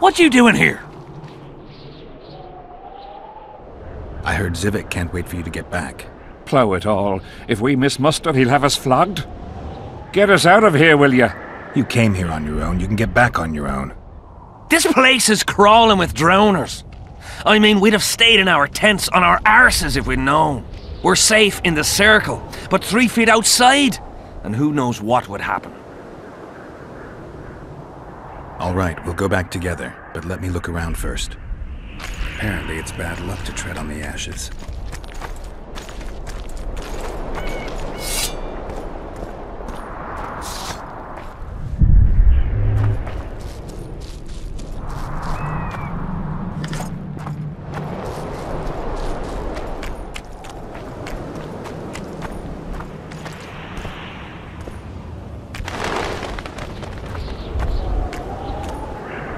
What you doing here? I heard Zivik can't wait for you to get back. Plough it all. If we miss muster, he'll have us flogged. Get us out of here, will ya? You came here on your own. You can get back on your own. This place is crawling with drowners. I mean, we'd have stayed in our tents on our arses if we'd known. We're safe in the circle, but 3 feet outside, and who knows what would happen. All right, we'll go back together, but let me look around first. Apparently it's bad luck to tread on the ashes.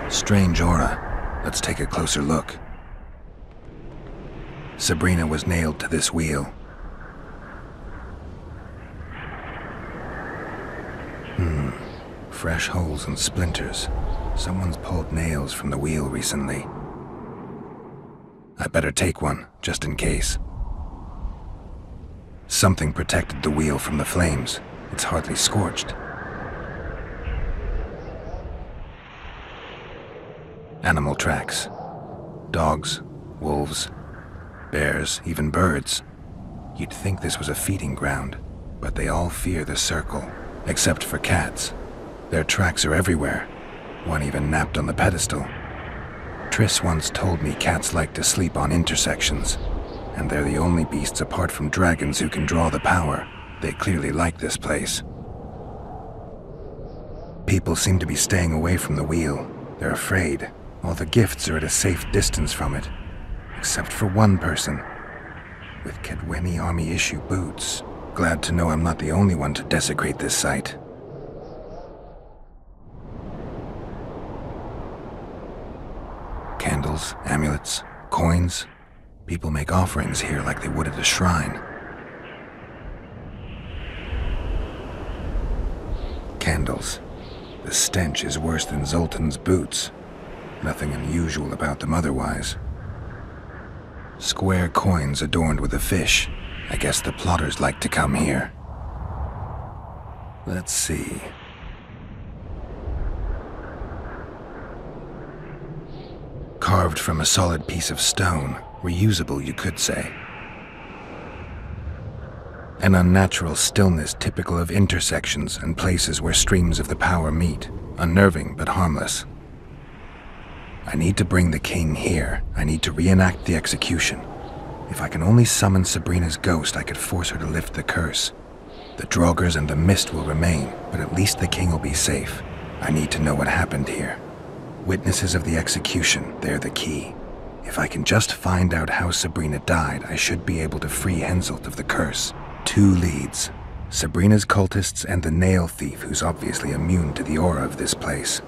Strange aura. Let's take a closer look. Sabrina was nailed to this wheel. Fresh holes and splinters. Someone's pulled nails from the wheel recently. I better take one, just in case. Something protected the wheel from the flames. It's hardly scorched. Animal tracks. Dogs, wolves, bears, even birds. You'd think this was a feeding ground, but they all fear the circle, except for cats. Their tracks are everywhere. One even napped on the pedestal. Triss once told me cats like to sleep on intersections, and they're the only beasts apart from dragons who can draw the power. They clearly like this place. People seem to be staying away from the wheel. They're afraid. All the gifts are at a safe distance from it, except for one person, with Kedweni Army-issue boots. Glad to know I'm not the only one to desecrate this site. Candles, amulets, coins. People make offerings here like they would at a shrine. Candles. The stench is worse than Zoltan's boots. Nothing unusual about them otherwise. Square coins adorned with a fish. I guess the plotters like to come here. Let's see. Carved from a solid piece of stone. Reusable, you could say. An unnatural stillness typical of intersections and places where streams of the power meet. Unnerving, but harmless. I need to bring the king here. I need to reenact the execution. If I can only summon Sabrina's ghost, I could force her to lift the curse. The Draugrs and the mist will remain, but at least the king will be safe. I need to know what happened here. Witnesses of the execution, they're the key. If I can just find out how Sabrina died, I should be able to free Henselt of the curse. 2 leads. Sabrina's cultists and the nail thief who's obviously immune to the aura of this place.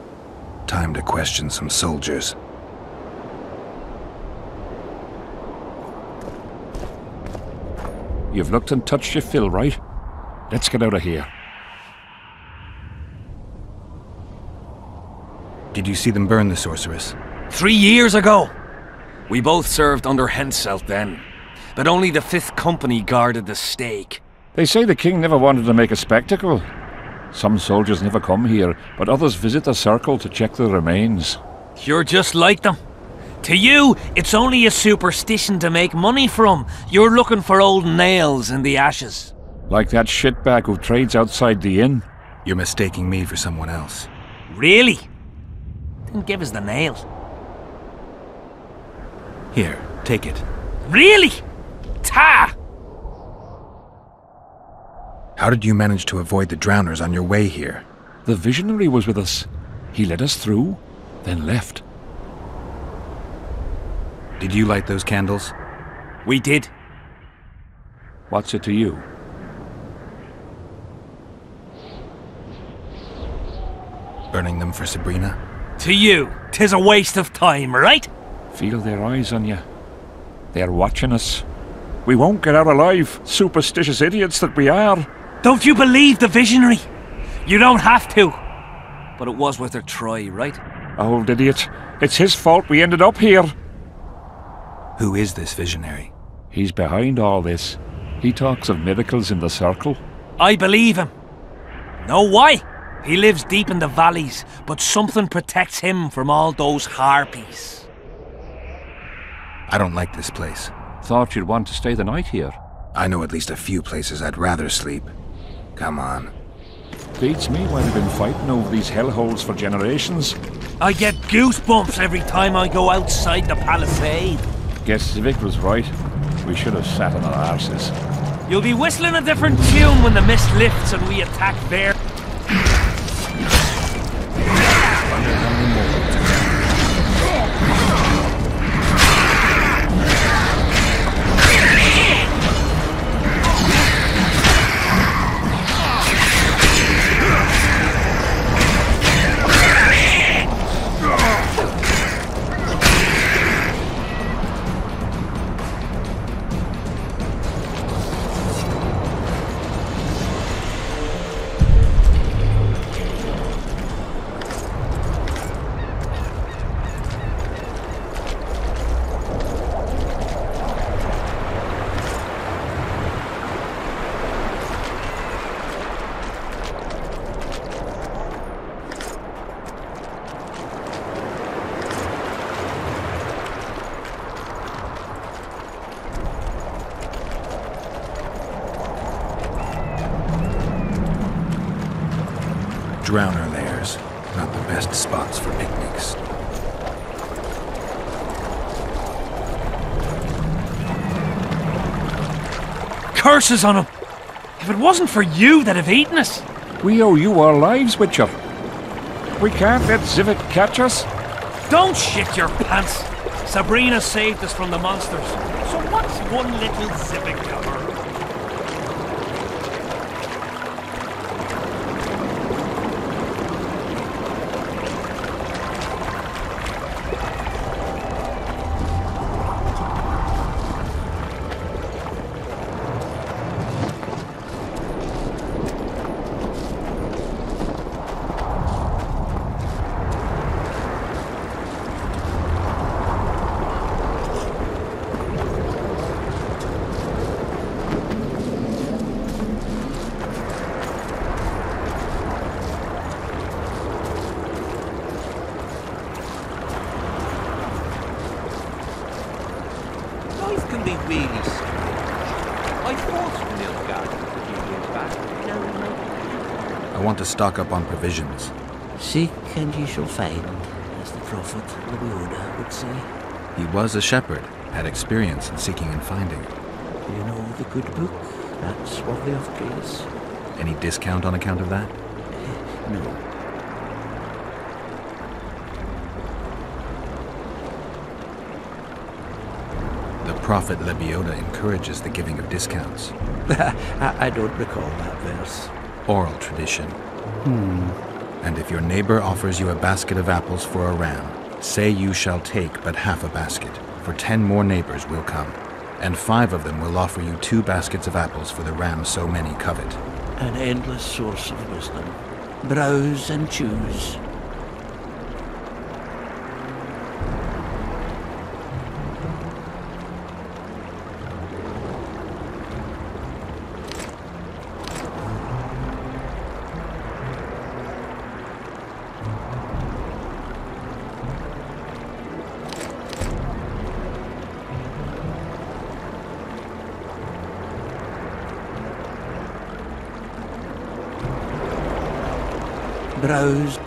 Time to question some soldiers. You've looked and touched your fill, right? Let's get out of here. Did you see them burn the sorceress? 3 years ago. We both served under Henselt then, but only the 5th Company guarded the stake. They say the king never wanted to make a spectacle. Some soldiers never come here, but others visit the circle to check the remains. You're just like them. To you, it's only a superstition to make money from. You're looking for old nails in the ashes. Like that shitbag who trades outside the inn. You're mistaking me for someone else. Really? Then give us the nail. Here, take it. Really? Ta! How did you manage to avoid the drowners on your way here? The visionary was with us. He led us through, then left. Did you light those candles? We did. What's it to you? Burning them for Sabrina? To you, 'tis a waste of time, right? Feel their eyes on you. They're watching us. We won't get out alive, superstitious idiots that we are. Don't you believe the visionary? You don't have to. But it was worth a try, right? Old idiot. It's his fault we ended up here. Who is this visionary? He's behind all this. He talks of miracles in the circle. I believe him. Know why? He lives deep in the valleys, but something protects him from all those harpies. I don't like this place. Thought you'd want to stay the night here. I know at least a few places I'd rather sleep. Come on. Beats me why they've been fighting over these hellholes for generations. I get goosebumps every time I go outside the palisade. Guess Civic was right. We should have sat on our arses. You'll be whistling a different tune when the mist lifts and we attack there. Drowner lairs, not the best spots for picnics. Curses on him! If it wasn't for you, they'd have eaten us. We owe you our lives, Witcher. We can't let Civic catch us. Don't shit your pants. Sabrina saved us from the monsters. So what's one little Civic to her? Life can be really strange. I thought milk garden a few years back. No. I want to stock up on provisions. Seek and ye shall find, as the prophet Lebuda would say. He was a shepherd, had experience in seeking and finding. You know the good book? That's worthy of praise. Any discount on account of that? No. The prophet Lebioda encourages the giving of discounts. I don't recall that verse. Oral tradition. And if your neighbor offers you a basket of apples for a ram, say you shall take but half a basket, for 10 more neighbors will come, and 5 of them will offer you 2 baskets of apples for the ram so many covet. An endless source of wisdom. Browse and choose. Browse.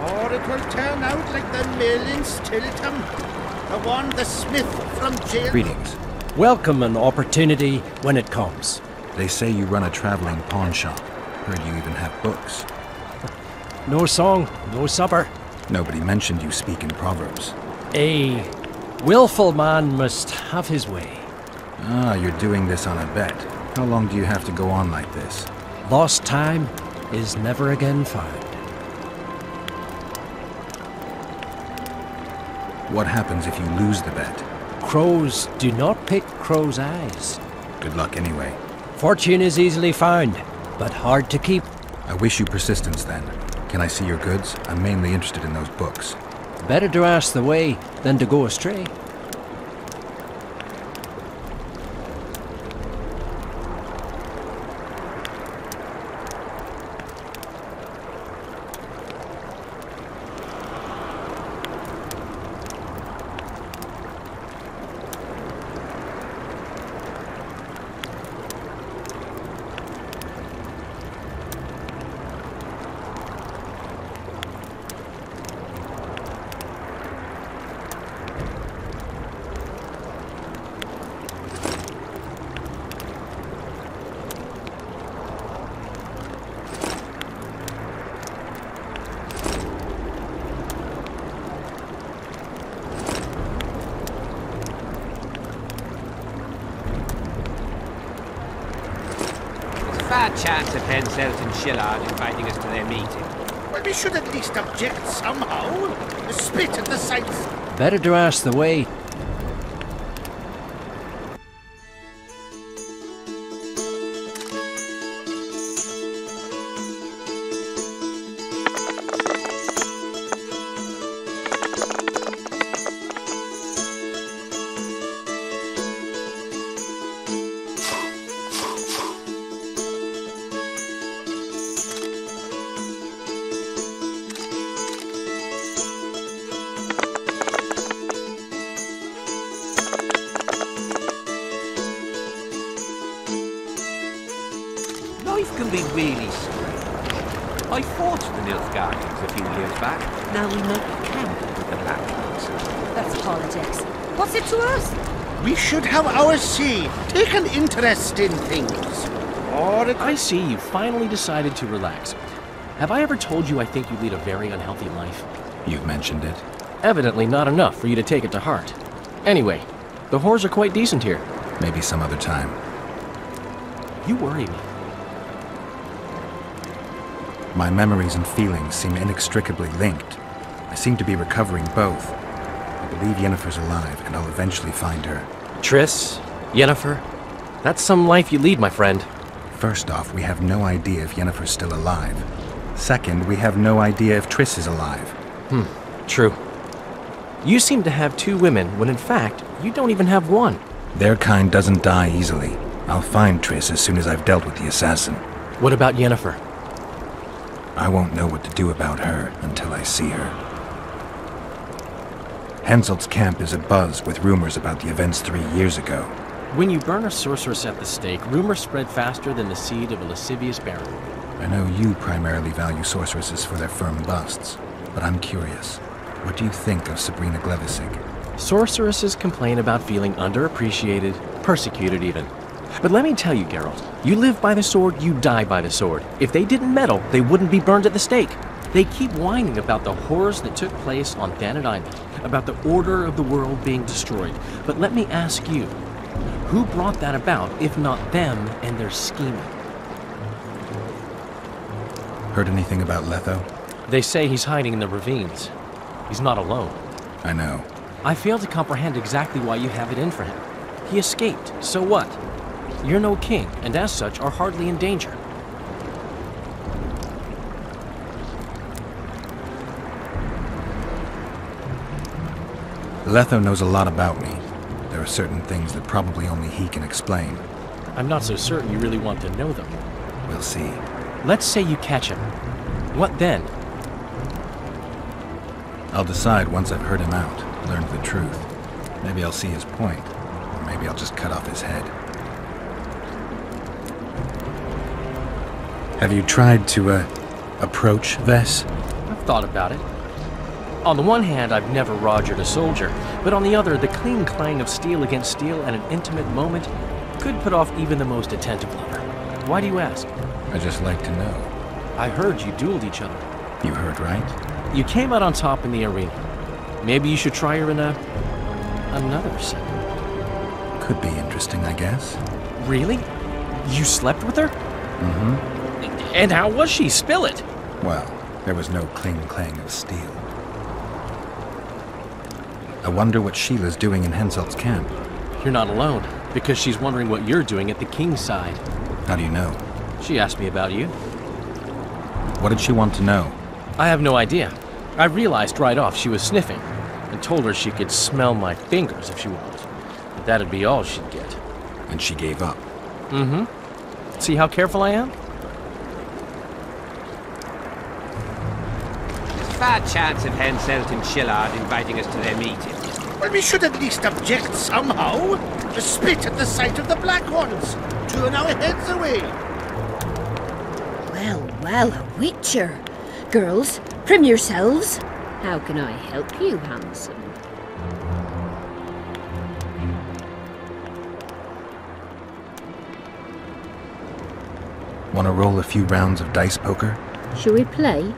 Or it will turn out like the mill in Stilton. one, the smith from jail. Greetings. Welcome an opportunity when it comes. They say you run a traveling pawn shop. Heard you even have books. No song, no supper. Nobody mentioned you speak in proverbs. A willful man must have his way. Ah, you're doing this on a bet. How long do you have to go on like this? Lost time is never again found. What happens if you lose the bet? Crows do not pick crows' eyes. Good luck anyway. Fortune is easily found, but hard to keep. I wish you persistence then. Can I see your goods? I'm mainly interested in those books. Better to ask the way than to go astray. Bad chance of Henselt and Shillard inviting us to their meeting. Well, we should at least object somehow. Spit at the sights. Better to ask the way. Life can be really strange. I fought the Nilfgaardians a few years back. Now we make camp with the Black Ones. That's politics. What's it to us? We should have our say. Take an interest in things. Or I see you finally decided to relax. Have I ever told you I think you lead a very unhealthy life? You've mentioned it. Evidently not enough for you to take it to heart. Anyway, the whores are quite decent here. Maybe some other time. You worry me. My memories and feelings seem inextricably linked. I seem to be recovering both. I believe Yennefer's alive, and I'll eventually find her. Triss, Yennefer, that's some life you lead, my friend. First off, we have no idea if Yennefer's still alive. Second, we have no idea if Triss is alive. True. You seem to have two women, when in fact, you don't even have one. Their kind doesn't die easily. I'll find Triss as soon as I've dealt with the assassin. What about Yennefer? I won't know what to do about her until I see her. Henselt's camp is abuzz with rumors about the events 3 years ago. When you burn a sorceress at the stake, rumors spread faster than the seed of a lascivious baron. I know you primarily value sorceresses for their firm busts, but I'm curious. What do you think of Sabrina Glevissig? Sorceresses complain about feeling underappreciated, persecuted even. But let me tell you, Geralt, you live by the sword, you die by the sword. If they didn't meddle, they wouldn't be burned at the stake. They keep whining about the horrors that took place on Thanet Island, about the order of the world being destroyed. But let me ask you, who brought that about if not them and their scheming? Heard anything about Letho? They say he's hiding in the ravines. He's not alone. I know. I fail to comprehend exactly why you have it in for him. He escaped, so what? You're no king, and as such are hardly in danger. Letho knows a lot about me. There are certain things that probably only he can explain. I'm not so certain you really want to know them. We'll see. Let's say you catch him. What then? I'll decide once I've heard him out, learned the truth. Maybe I'll see his point, or maybe I'll just cut off his head. Have you tried to, approach Vess? I've thought about it. On the one hand, I've never rogered a soldier, But on the other, the clean clang of steel against steel at an intimate moment could put off even the most attentive lover. Why do you ask? I just like to know. I heard you dueled each other. You heard right? You came out on top in the arena. Maybe you should try her in another setting. Could be interesting, I guess. Really? You slept with her? Mm-hmm. And how was she? Spill it! Well, there was no clang of steel. I wonder what Sheila's doing in Henselt's camp. You're not alone, because she's wondering what you're doing at the king's side. How do you know? She asked me about you. What did she want to know? I have no idea. I realized right off she was sniffing, and told her she could smell my fingers if she wanted. But that'd be all she'd get. And she gave up. Mm-hmm. See how careful I am? Fair chance of Henselt and Shillard inviting us to their meeting. Well, we should at least object somehow. Spit at the sight of the black ones. Turn our heads away. Well, well, a witcher. Girls, prim yourselves. How can I help you, handsome? Want to roll a few rounds of dice poker? Shall we play?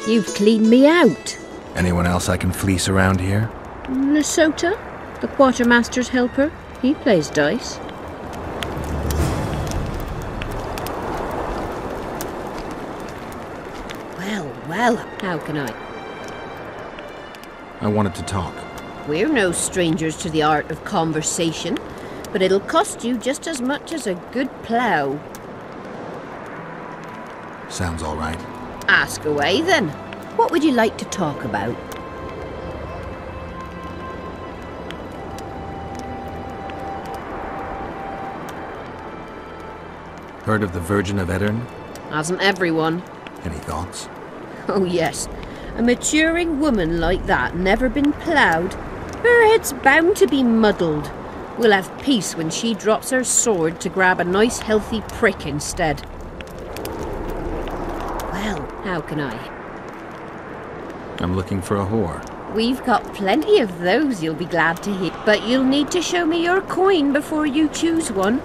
You've cleaned me out. Anyone else I can fleece around here? Lesota, the quartermaster's helper. He plays dice. Well, well, how can I? I wanted to talk. We're no strangers to the art of conversation, but it'll cost you just as much as a good plough. Sounds all right. Ask away, then. What would you like to talk about? Heard of the Virgin of Eddern? Hasn't everyone? Any thoughts? Oh, yes. A maturing woman like that, never been ploughed. Her head's bound to be muddled. We'll have peace when she drops her sword to grab a nice healthy prick instead. Well, how can I? I'm looking for a whore. We've got plenty of those, you'll be glad to hear. But you'll need to show me your coin before you choose one.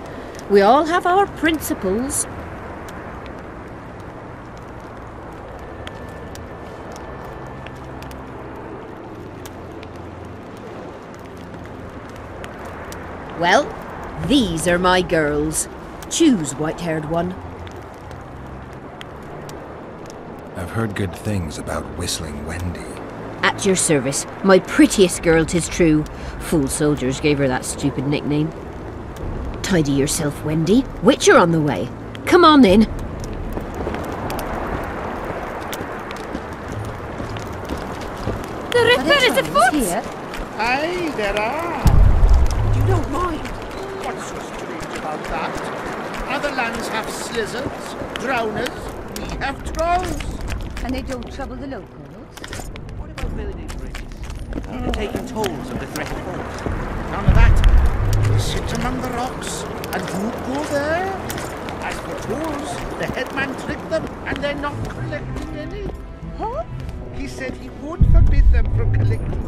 We all have our principles. Well, these are my girls. Choose, white-haired one. I've heard good things about Whistling Wendy. At your service, my prettiest girl, 'tis true. Fool soldiers gave her that stupid nickname. Tidy yourself, Wendy. Witcher on the way. Come on in. The Ripper is afoot! Aye, there are. You don't mind. What's so strange about that? Other lands have slizzards, drowners, we have trolls. And they don't trouble the locals? What about building bridges? Even taking tolls of the threatened boats? None of that. We sit among the rocks, and you go there. As for tolls, the headman tricked them, and they're not collecting any. Huh? He said he would forbid them from collecting.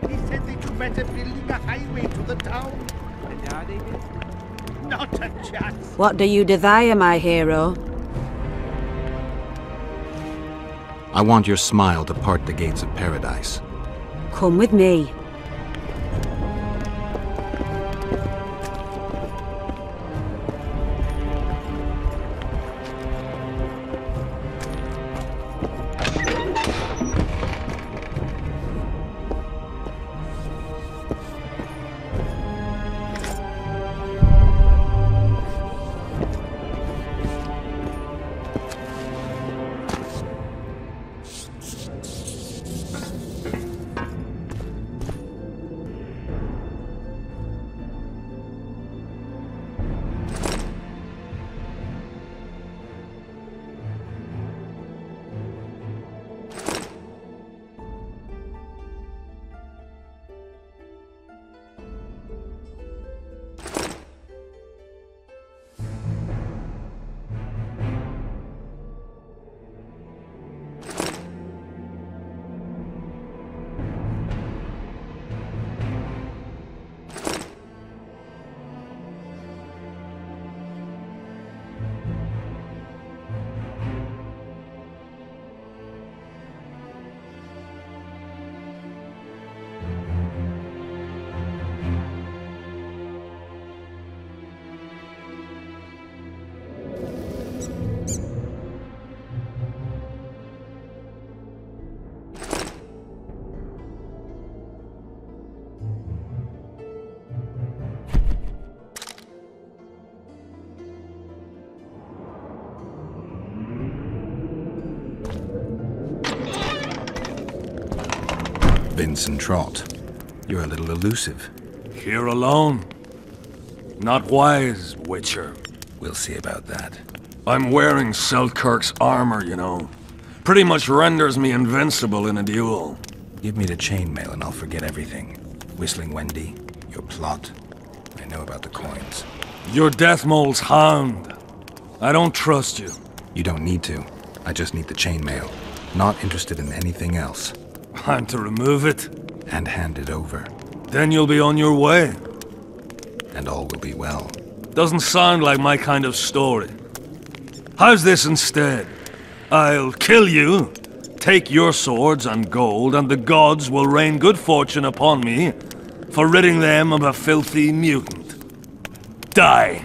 He said they do better building a highway to the town. And are they built? Not a chance. What do you desire, my hero? I want your smile to part the gates of paradise. Come with me. Vince and Trot. You're a little elusive. Here alone. Not wise, Witcher. We'll see about that. I'm wearing Selkirk's armor, you know. Pretty much renders me invincible in a duel. Give me the chainmail and I'll forget everything. Whistling Wendy, your plot. I know about the coins. You're Deathmole's hound. I don't trust you. You don't need to. I just need the chainmail. Not interested in anything else. I'm to remove it? And hand it over. Then you'll be on your way. And all will be well. Doesn't sound like my kind of story. How's this instead? I'll kill you, take your swords and gold, and the gods will rain good fortune upon me for ridding them of a filthy mutant. Die!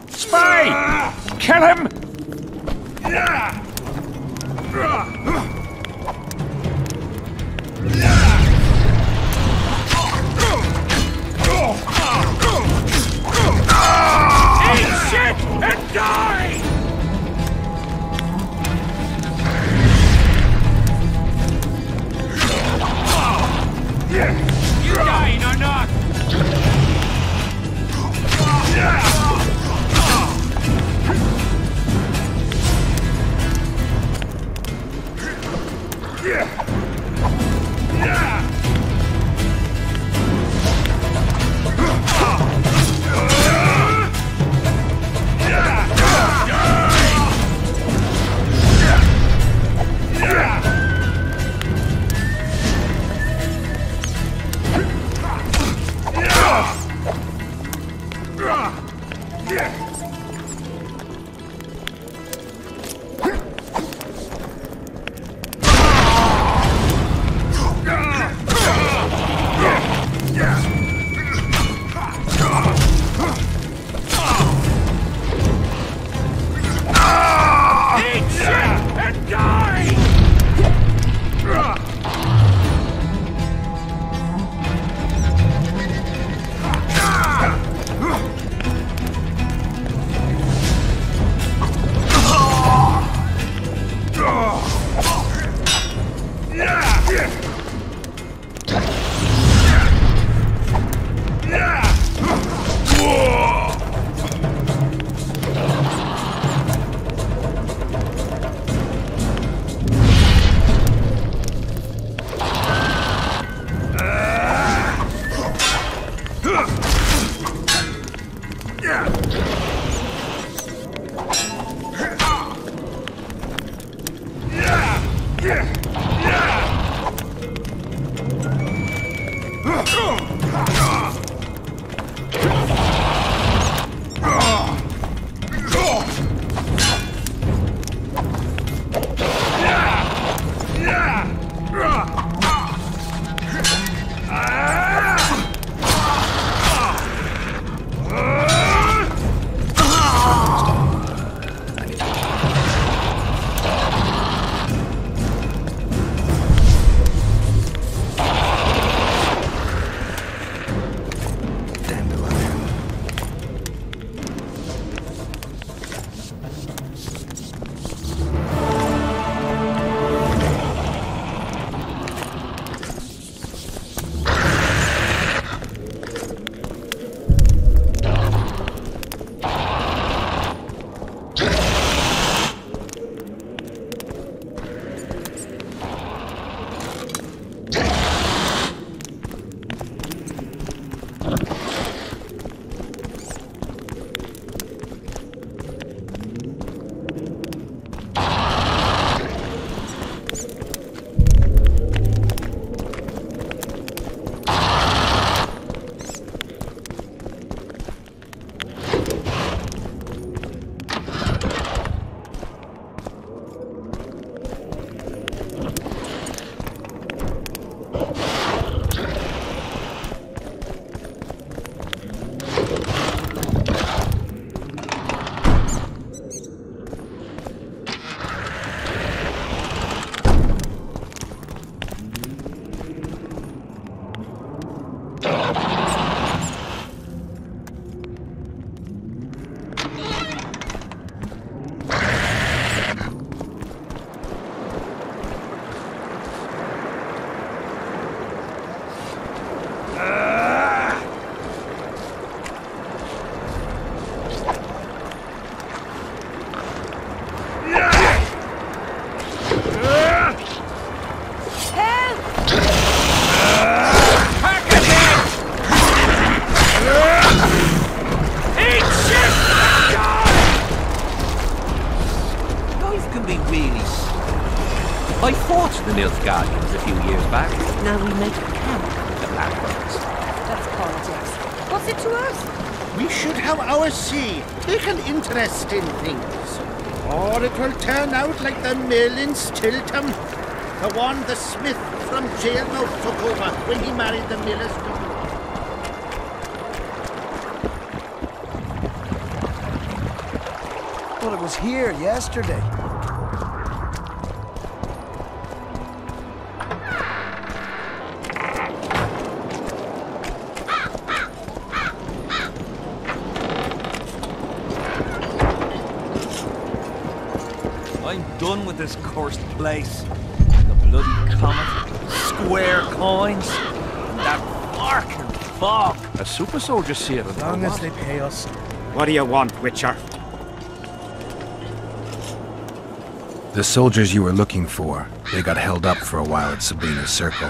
Spy! Kill him! Eat shit and die! You dying or not? can be really I fought the Nilfgaardians a few years back. Now we make camp with the Blackbirds. That's politics. What's it to us? We should have our say, take an interest in things. Or it will turn out like the mill in Stilton. The one the smith from Jailmouth took over when he married the miller's daughter. Well, it was here yesterday. I'm done with this cursed place. The bloody comet, square coins, and that barking fog. A super soldier seer. As long as they pay us. What do you want, Witcher? The soldiers you were looking for, they got held up for a while at Sabrina's circle.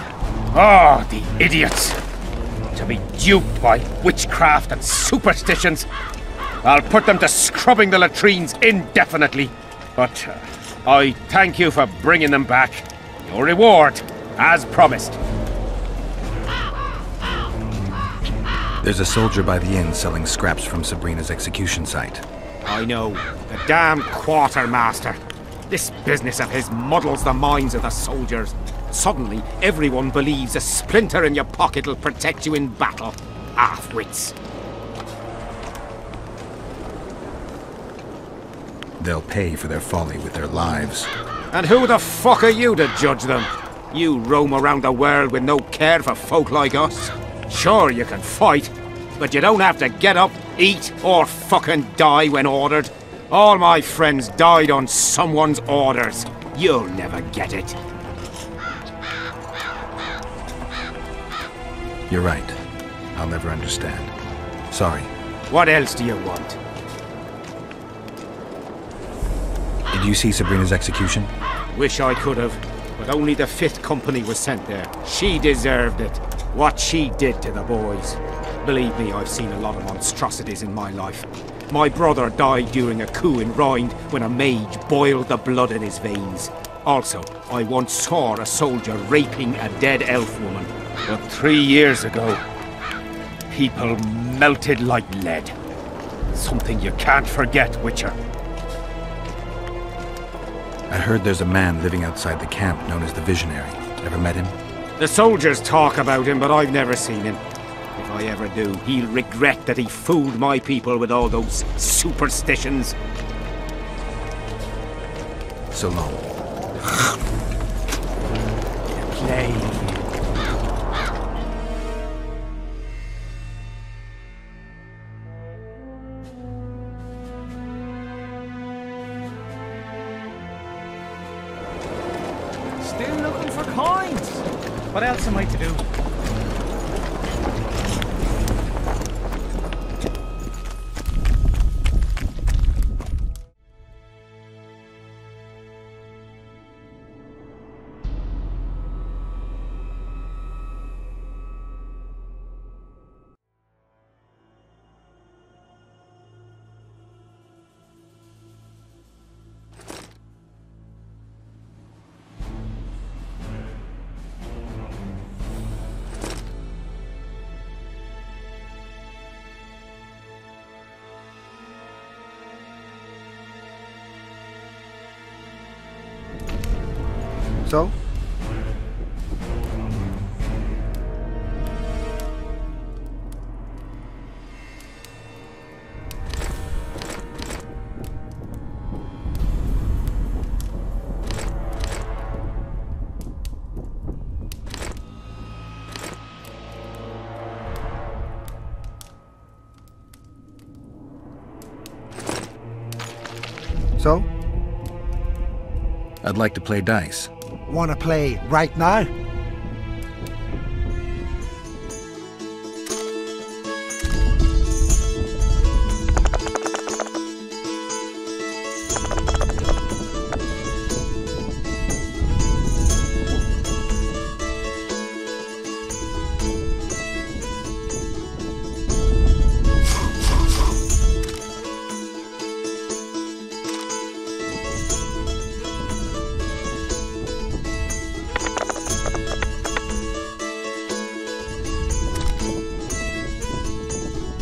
Oh, the idiots! To be duped by witchcraft and superstitions. I'll put them to scrubbing the latrines indefinitely. But I thank you for bringing them back. Your reward, as promised. There's a soldier by the inn selling scraps from Sabrina's execution site. I know. The damn quartermaster. This business of his muddles the minds of the soldiers. Suddenly, everyone believes a splinter in your pocket will protect you in battle. Half-wits. They'll pay for their folly with their lives. And who the fuck are you to judge them? You roam around the world with no care for folk like us. Sure, you can fight, but you don't have to get up, eat, or fucking die when ordered. All my friends died on someone's orders. You'll never get it. You're right. I'll never understand. Sorry. What else do you want? Did you see Sabrina's execution? Wish I could have, but only the 5th Company was sent there. She deserved it. What she did to the boys. Believe me, I've seen a lot of monstrosities in my life. My brother died during a coup in Rhind when a mage boiled the blood in his veins. Also, I once saw a soldier raping a dead elf woman. But 3 years ago, people melted like lead. Something you can't forget, Witcher. I heard there's a man living outside the camp known as the Visionary. Ever met him? The soldiers talk about him, but I've never seen him. If I ever do, he'll regret that he fooled my people with all those superstitions. So long. Play. Still looking for coins. What else am I to do? So? So? I'd like to play dice. Wanna play right now?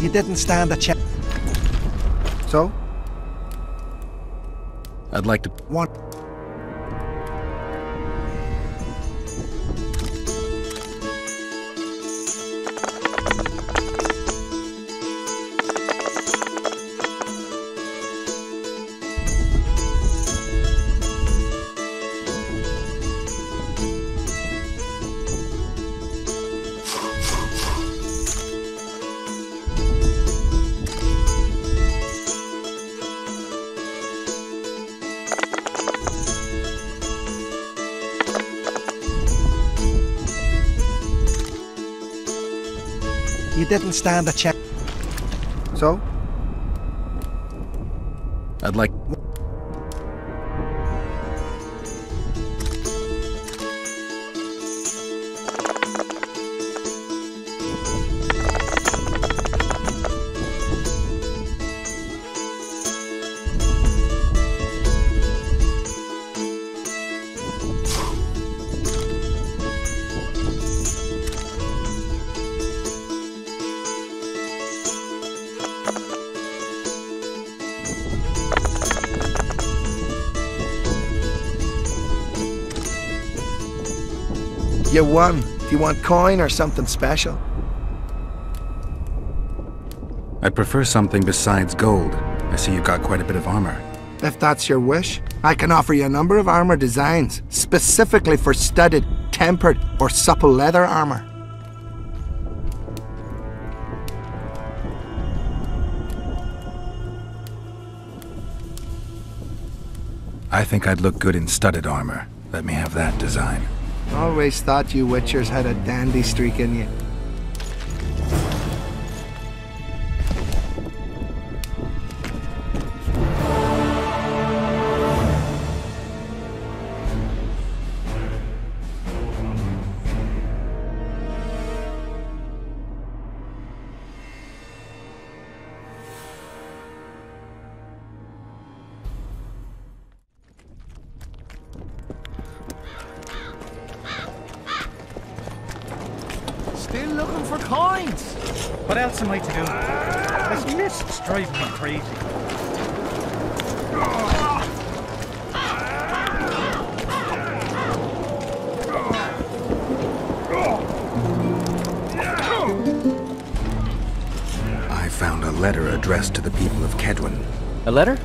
You didn't stand a chance. So? I'd like to... One. You didn't stand a chance. So? I'd like... You won. Do you want coin or something special? I'd prefer something besides gold. I see you got quite a bit of armor. If that's your wish, I can offer you a number of armor designs, specifically for studded, tempered, or supple leather armor. I think I'd look good in studded armor. Let me have that design. Always thought you Witchers had a dandy streak in you. Still looking for coins. What else am I to do? This mist's driving me crazy. I found a letter addressed to the people of Kedwin. A letter?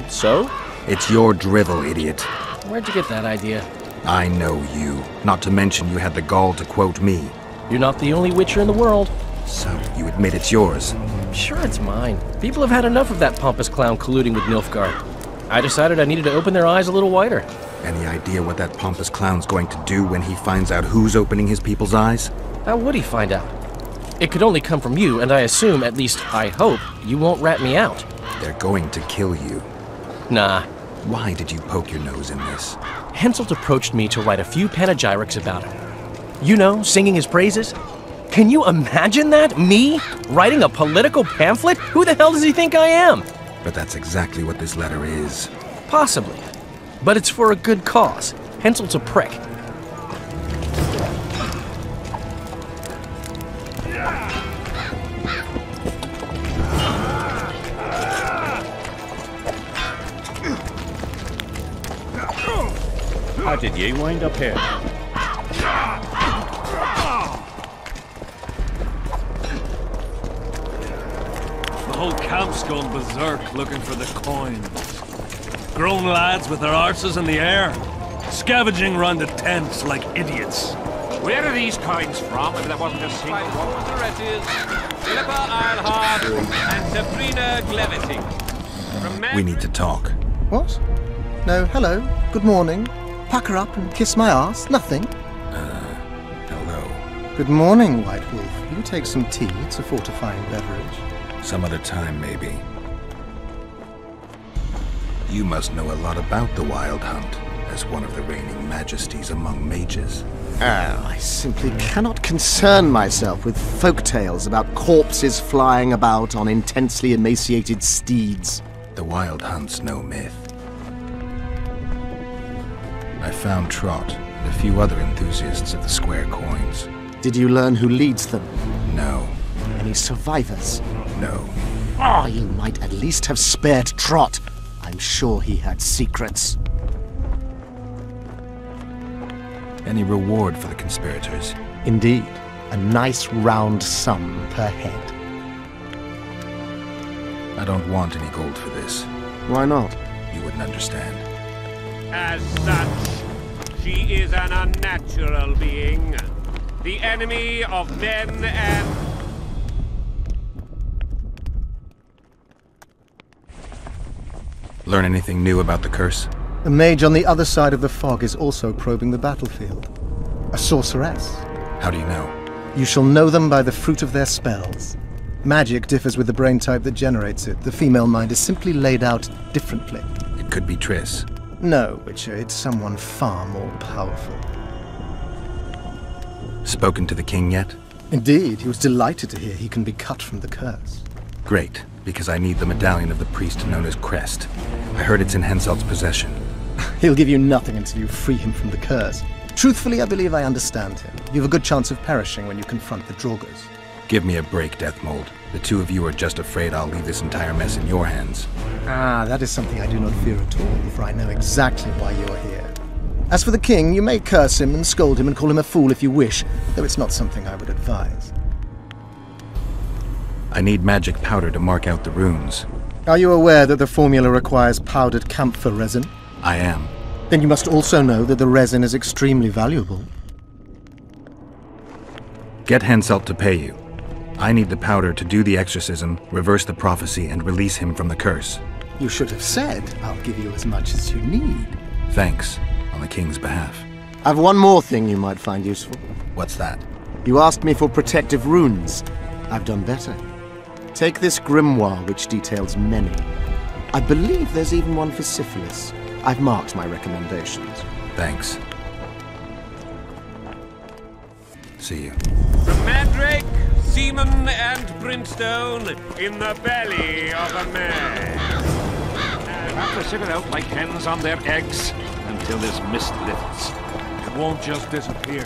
So? It's your drivel, idiot. Where'd you get that idea? I know you. Not to mention you had the gall to quote me. You're not the only Witcher in the world. So, you admit it's yours? Sure it's mine. People have had enough of that pompous clown colluding with Nilfgaard. I decided I needed to open their eyes a little wider. Any idea what that pompous clown's going to do when he finds out who's opening his people's eyes? How would he find out? It could only come from you, and I assume, at least I hope, you won't rat me out. They're going to kill you. Nah. Why did you poke your nose in this? Henselt approached me to write a few panegyrics about him. You know, singing his praises. Can you imagine that? Me? Writing a political pamphlet? Who the hell does he think I am? But that's exactly what this letter is. Possibly. But it's for a good cause. Henselt's a prick. How did you wind up here? The whole camp's gone berserk looking for the coins. Grown lads with their arses in the air, scavenging round the tents like idiots. Where are these coins from, if there wasn't a single one? Philippa Eilhart and Sabrina Gleviting. We need to talk. What? No, hello. Good morning. Pucker up and kiss my ass. Nothing. Hello. Good morning, White Wolf. Will you take some tea? It's a fortifying beverage. Some other time, maybe. You must know a lot about the Wild Hunt, as one of the reigning majesties among mages. Oh, I simply cannot concern myself with folk tales about corpses flying about on intensely emaciated steeds. The Wild Hunt's no myth. I found Trot and a few other enthusiasts of the square coins. Did you learn who leads them? No. any survivors? No. Oh, you might at least have spared Trot. I'm sure he had secrets. Any reward for the conspirators? Indeed. A nice round sum per head. I don't want any gold for this. Why not? You wouldn't understand. As such, she is an unnatural being. The enemy of men and... Learn anything new about the curse? A mage on the other side of the fog is also probing the battlefield. A sorceress. How do you know? You shall know them by the fruit of their spells. Magic differs with the brain type that generates it. The female mind is simply laid out differently. It could be Triss. No, Witcher, it's someone far more powerful. Spoken to the king yet? Indeed, he was delighted to hear he can be cut from the curse. Great, because I need the medallion of the priest known as Crest. I heard it's in Henselt's possession. He'll give you nothing until you free him from the curse. Truthfully, I believe I understand him. You have a good chance of perishing when you confront the Draugrs. Give me a break, Deathmold. The two of you are just afraid I'll leave this entire mess in your hands. Ah, that is something I do not fear at all, for I know exactly why you're here. As for the king, you may curse him and scold him and call him a fool if you wish, though it's not something I would advise. I need magic powder to mark out the runes. Are you aware that the formula requires powdered camphor resin? I am. Then you must also know that the resin is extremely valuable. Get Henselt to pay you. I need the powder to do the exorcism, reverse the prophecy, and release him from the curse. You should have said, I'll give you as much as you need. Thanks, on the king's behalf. I've one more thing you might find useful. What's that? You asked me for protective runes. I've done better. Take this grimoire, which details many. I believe there's even one for syphilis. I've marked my recommendations. Thanks. See you. From Mandrake, seaman and brimstone in the belly of a man. Have to sit it out like hens on their eggs until this mist lifts. It won't just disappear.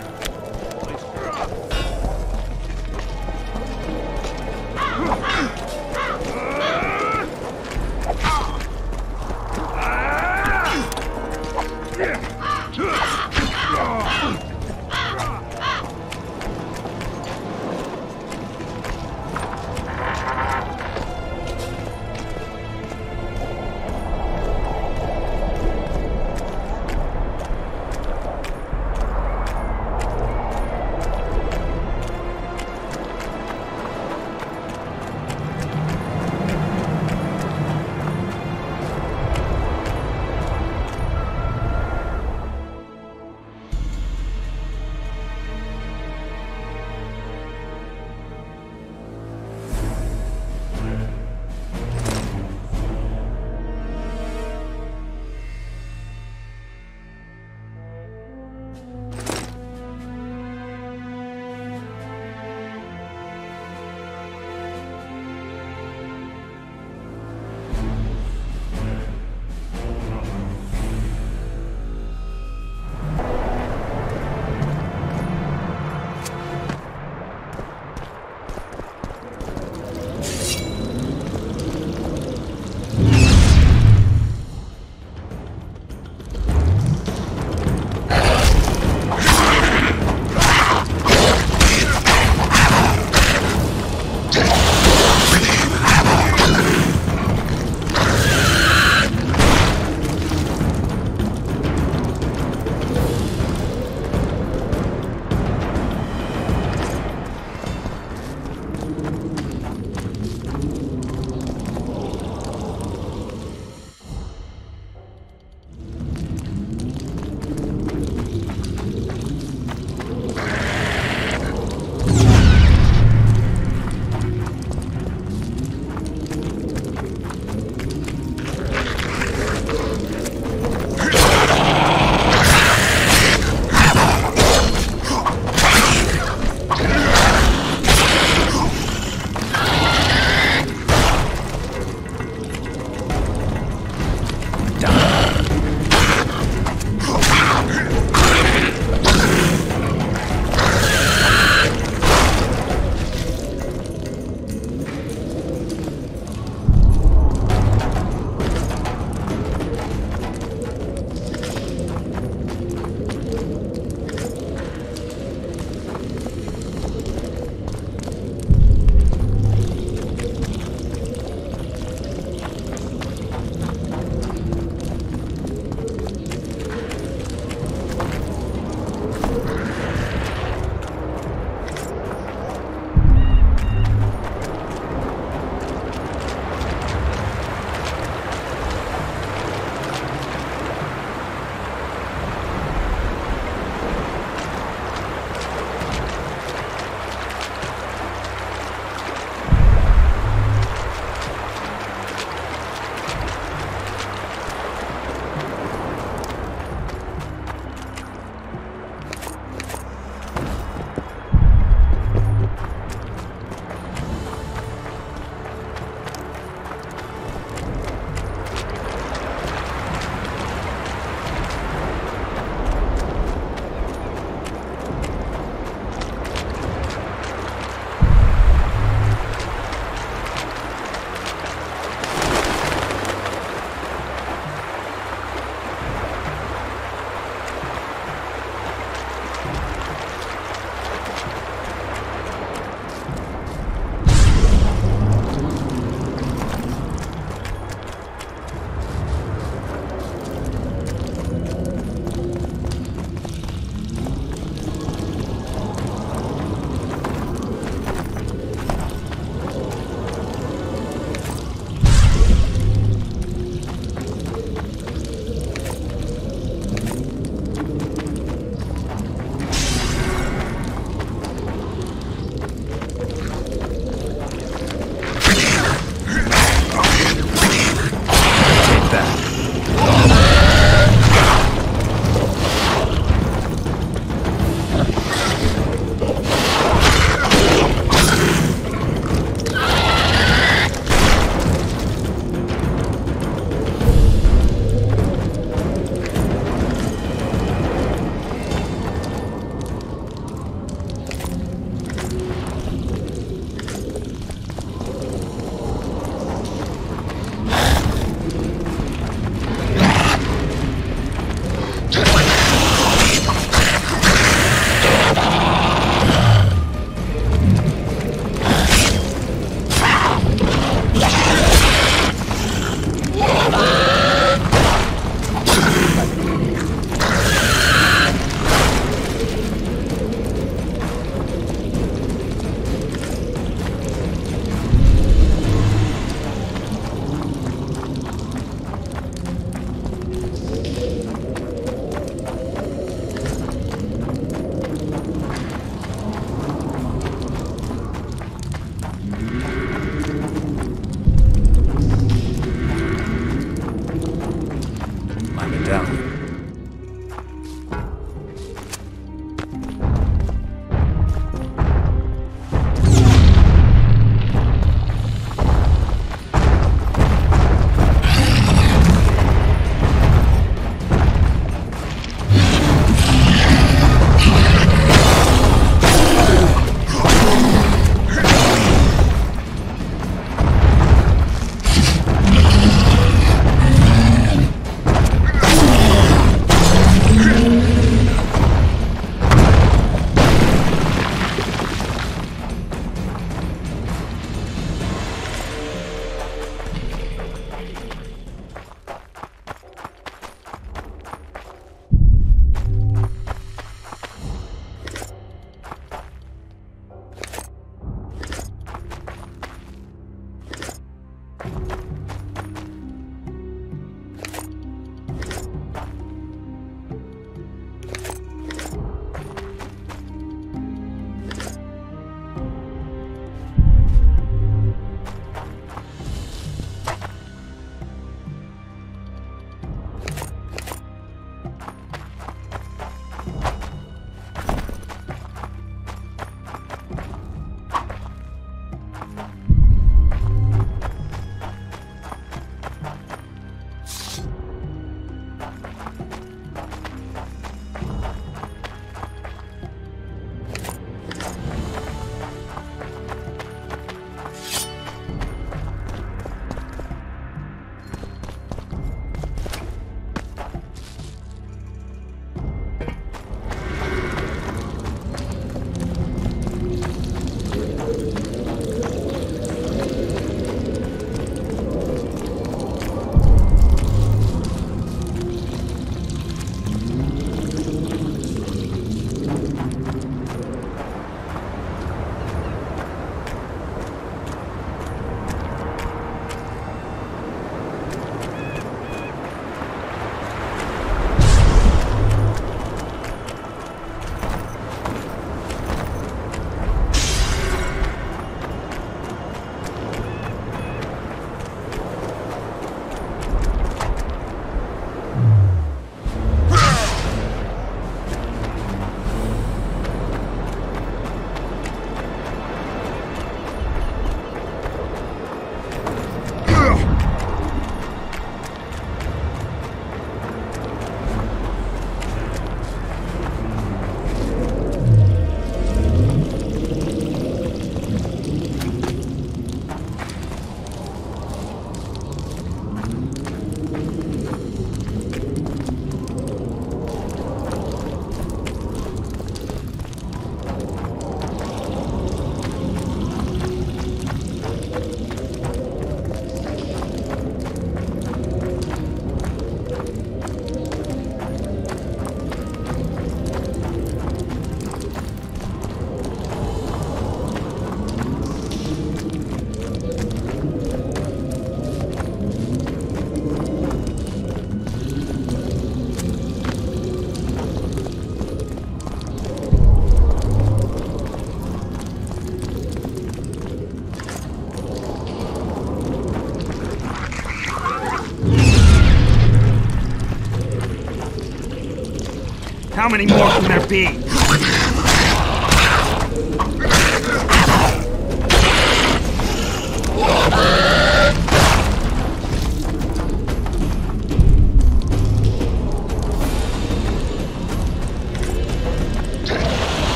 How many more can there be?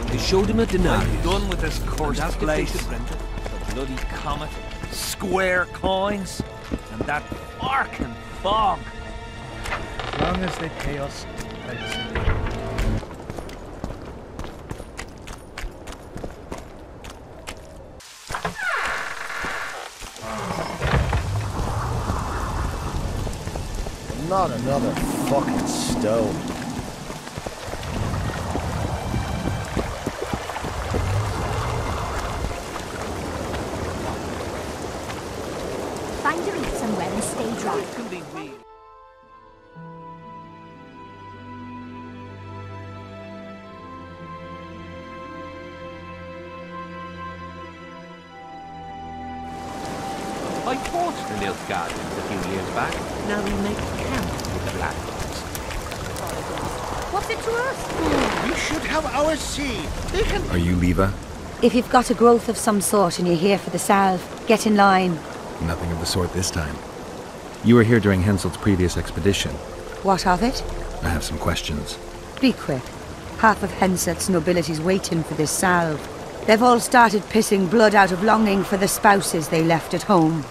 They showed him a denarius. Done with this cursed place. The bloody comet, square coins, and that fucking fog. As long as they pay us, I'd say. Not another fucking stone. Find your eat somewhere and stay dry. I fought the Nilfgaardians a few years back. Now we make camp with the Black Ones. What's it to us? We should have our say. They can... Are you Leva? If you've got a growth of some sort and you're here for the salve, get in line. Nothing of the sort this time. You were here during Henselt's previous expedition. What of it? I have some questions. Be quick. Half of Henselt's nobility's waiting for this salve. They've all started pissing blood out of longing for the spouses they left at home.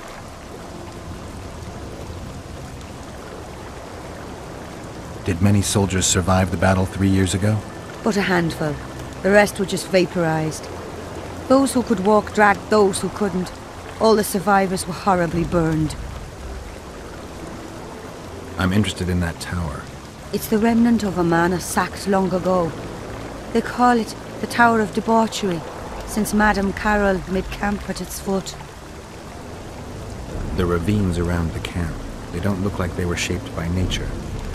Did many soldiers survive the battle 3 years ago? But a handful. The rest were just vaporized. Those who could walk dragged those who couldn't. All the survivors were horribly burned. I'm interested in that tower. It's the remnant of a manor sacked long ago. They call it the Tower of Debauchery, since Madame Carol made camp at its foot. The ravines around the camp, they don't look like they were shaped by nature.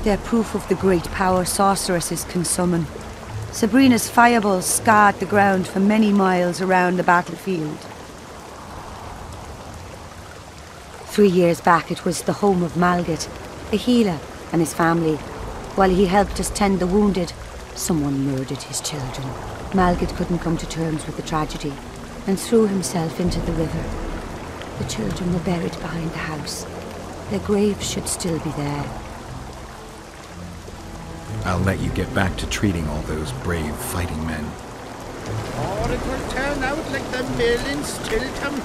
They're proof of the great power sorceresses can summon. Sabrina's fireballs scarred the ground for many miles around the battlefield. 3 years back it was the home of Malgat, a healer, and his family. While he helped us tend the wounded, someone murdered his children. Malgat couldn't come to terms with the tragedy and threw himself into the river. The children were buried behind the house. Their graves should still be there. I'll let you get back to treating all those brave fighting men. Or it will turn out like the mill in Stilton.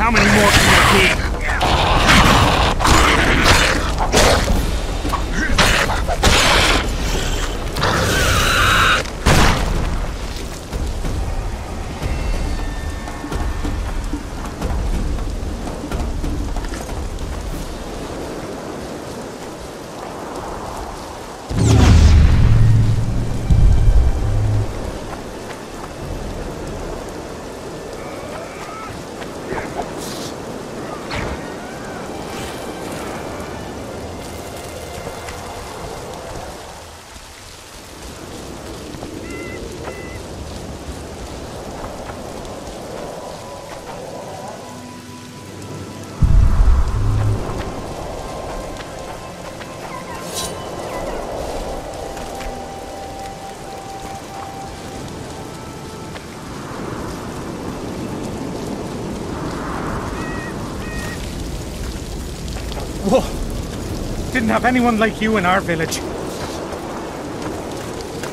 How many more can there be? Whoa! Didn't have anyone like you in our village.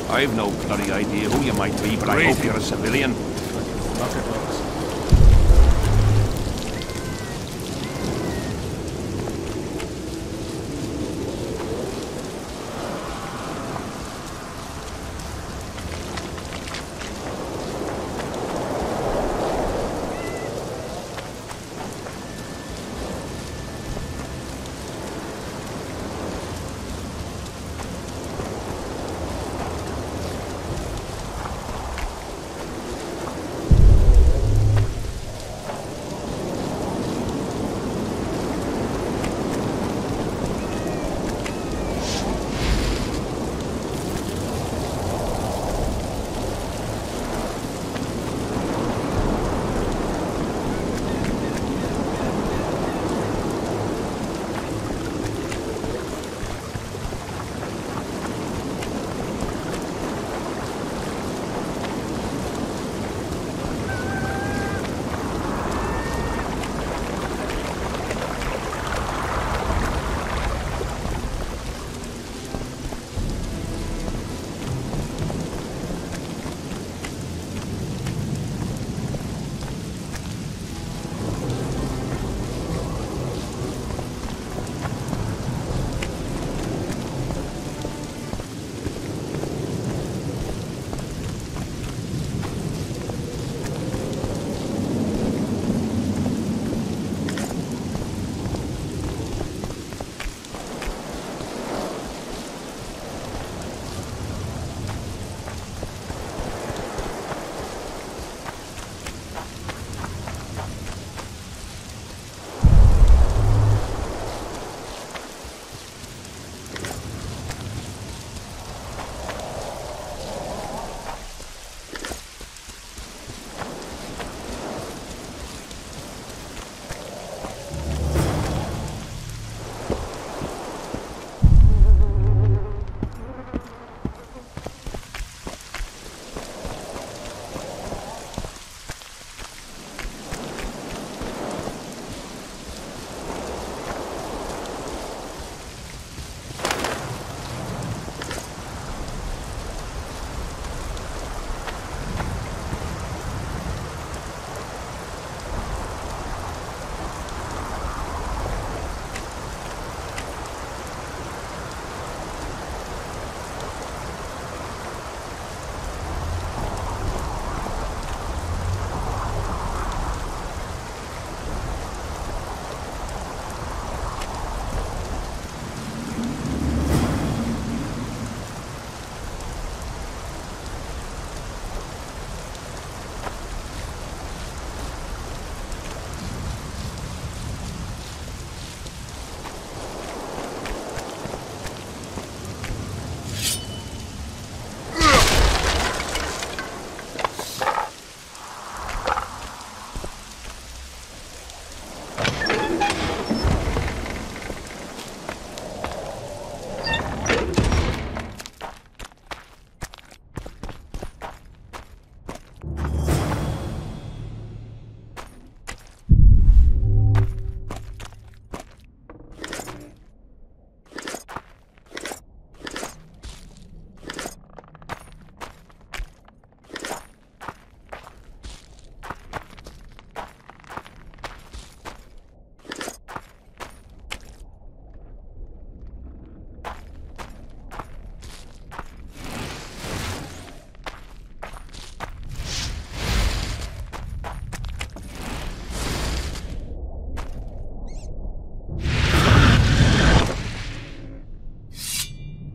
I've no bloody idea who you might be, but I hope you're a civilian. Look at those.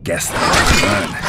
Guess that's fun.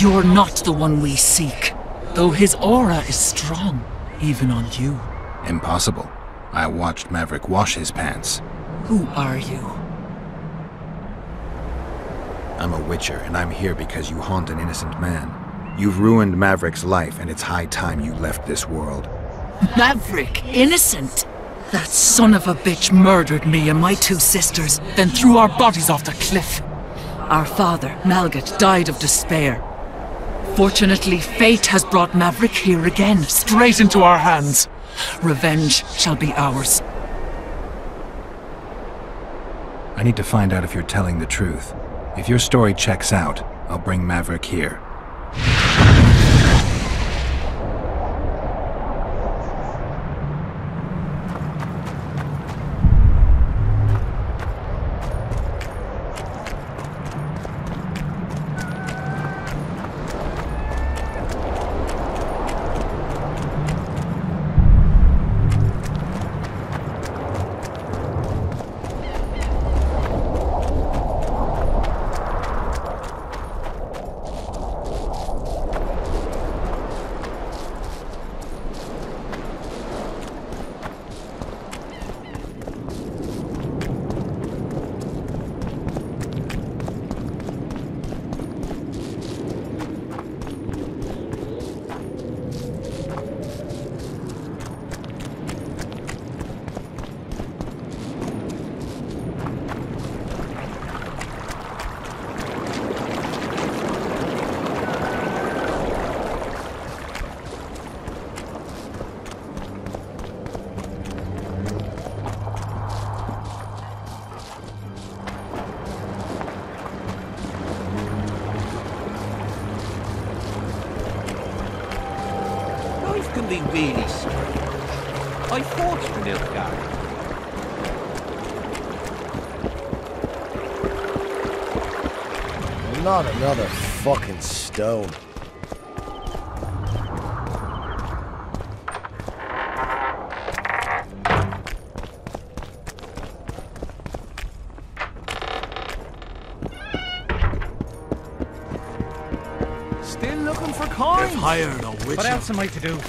You're not the one we seek, though his aura is strong, even on you. Impossible. I watched Maverick wash his pants. Who are you? I'm a Witcher, and I'm here because you haunt an innocent man. You've ruined Maverick's life, and it's high time you left this world. Maverick? Innocent? That son of a bitch murdered me and my 2 sisters, then threw our bodies off the cliff. Our father, Malgat, died of despair. Fortunately, fate has brought Maverick here again, straight into our hands. Revenge shall be ours. I need to find out if you're telling the truth. If your story checks out, I'll bring Maverick here. Can be really strange. I forged an Ilfgar. Not another fucking stone. Still looking for coins? They've hired a witcher. What else am I to do?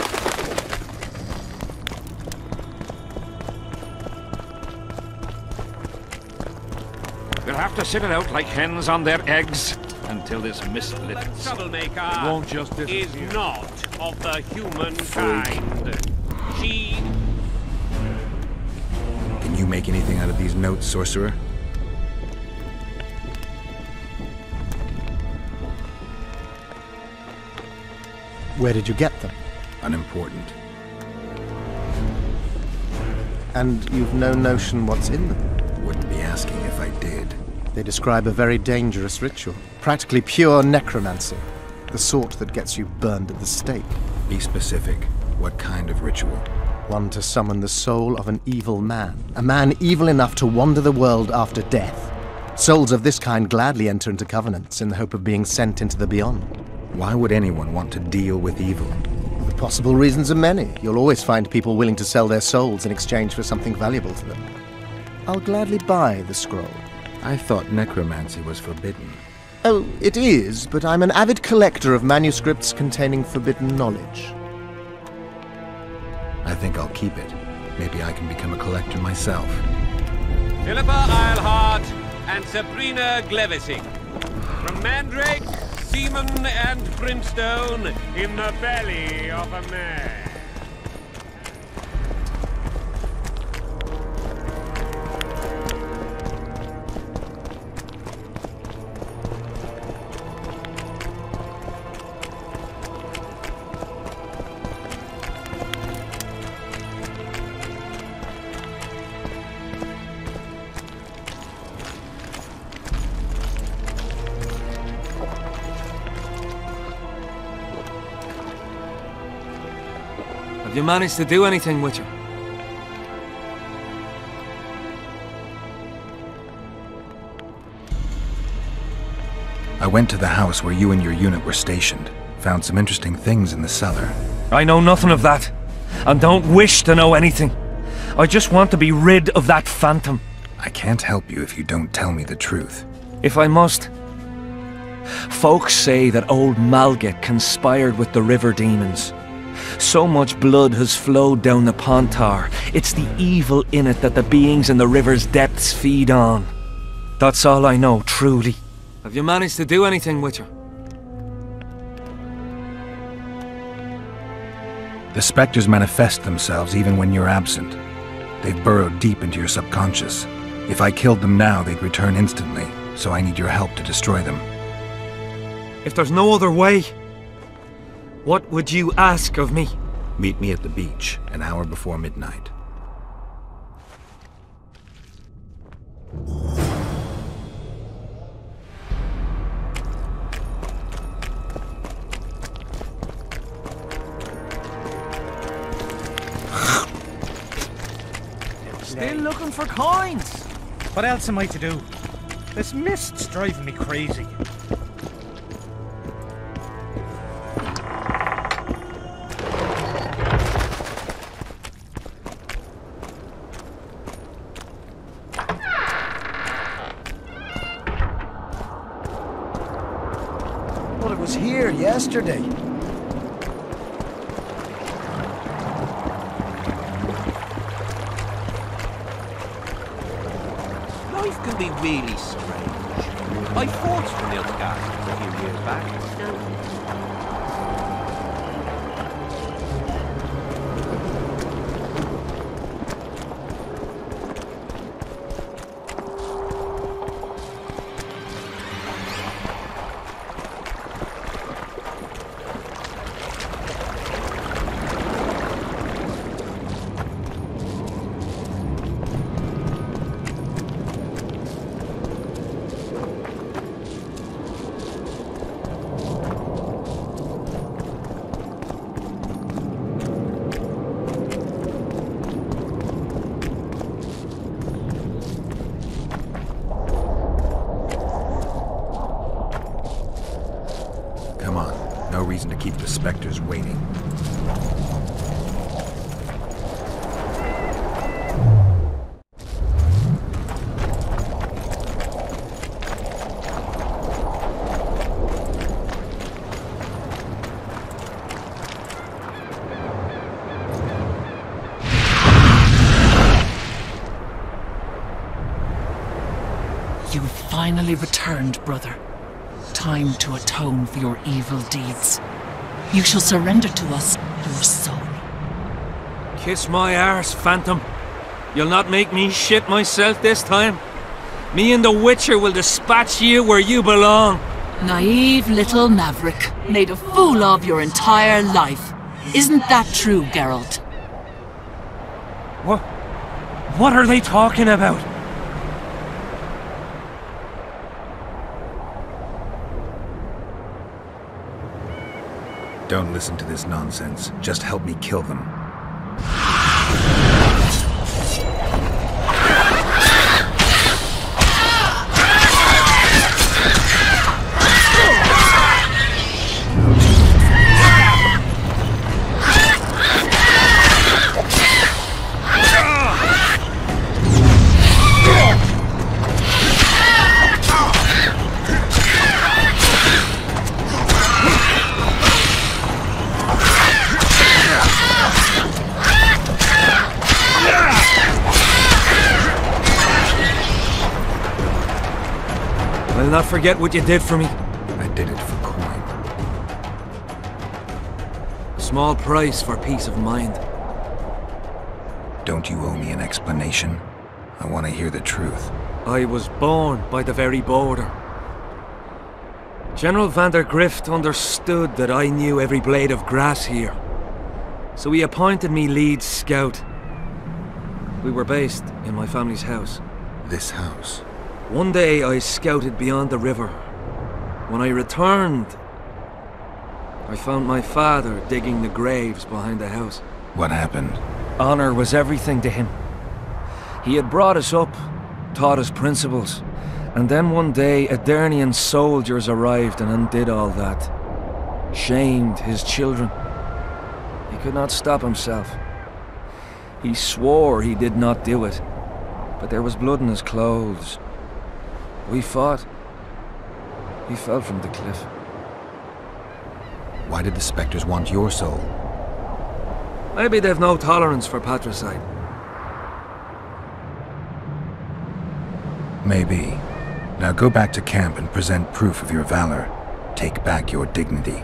We'll have to sit it out like hens on their eggs until this mist lifts. The troublemaker Won't just is not of the human kind. She... Can you make anything out of these notes, sorcerer? Where did you get them? Unimportant. And you've no notion what's in them? Wouldn't be asking if I did. They describe a very dangerous ritual. Practically pure necromancy. The sort that gets you burned at the stake. Be specific. What kind of ritual? One to summon the soul of an evil man. A man evil enough to wander the world after death. Souls of this kind gladly enter into covenants in the hope of being sent into the beyond. Why would anyone want to deal with evil? The possible reasons are many. You'll always find people willing to sell their souls in exchange for something valuable to them. I'll gladly buy the scroll. I thought necromancy was forbidden. Oh, it is, but I'm an avid collector of manuscripts containing forbidden knowledge. I think I'll keep it. Maybe I can become a collector myself. Philippa Eilhart and Sabrina Glevising. From Mandrake, Seaman and Brimstone in the belly of a man. Have you managed to do anything with her? I went to the house where you and your unit were stationed. Found some interesting things in the cellar. I know nothing of that, and don't wish to know anything. I just want to be rid of that phantom. I can't help you if you don't tell me the truth. If I must. Folks say that old Malget conspired with the river demons. So much blood has flowed down the Pontar. It's the evil in it that the beings in the river's depths feed on. That's all I know, truly. Have you managed to do anything with her? The specters manifest themselves even when you're absent. They've burrowed deep into your subconscious. If I killed them now, they'd return instantly, so I need your help to destroy them. If there's no other way, what would you ask of me? Meet me at the beach, an hour before midnight. Still looking for coins. What else am I to do? This mist's driving me crazy. Well, it was here yesterday. Life can be really strange. I fought for Nilfgaard a few years back. Come on, no reason to keep the specters waiting. You've finally returned, brother. Time to atone for your evil deeds. You shall surrender to us your soul. Kiss my arse, Phantom. You'll not make me shit myself this time. Me and the Witcher will dispatch you where you belong. Naive little maverick, made a fool of your entire life. Isn't that true, Geralt? What are they talking about? Don't listen to this nonsense. Just help me kill them. I'll not forget what you did for me. I did it for coin. A small price for peace of mind. Don't you owe me an explanation? I want to hear the truth. I was born by the very border. General van der Grift understood that I knew every blade of grass here. So he appointed me lead scout. We were based in my family's house. This house? One day I scouted beyond the river. When I returned, I found my father digging the graves behind the house. What happened? Honor was everything to him. He had brought us up, taught us principles, and then one day Aedirnian soldiers arrived and undid all that. Shamed his children. He could not stop himself. He swore he did not do it, but there was blood in his clothes. We fought. He fell from the cliff. Why did the Spectres want your soul? Maybe they've no tolerance for patricide. Maybe. Now go back to camp and present proof of your valor. Take back your dignity.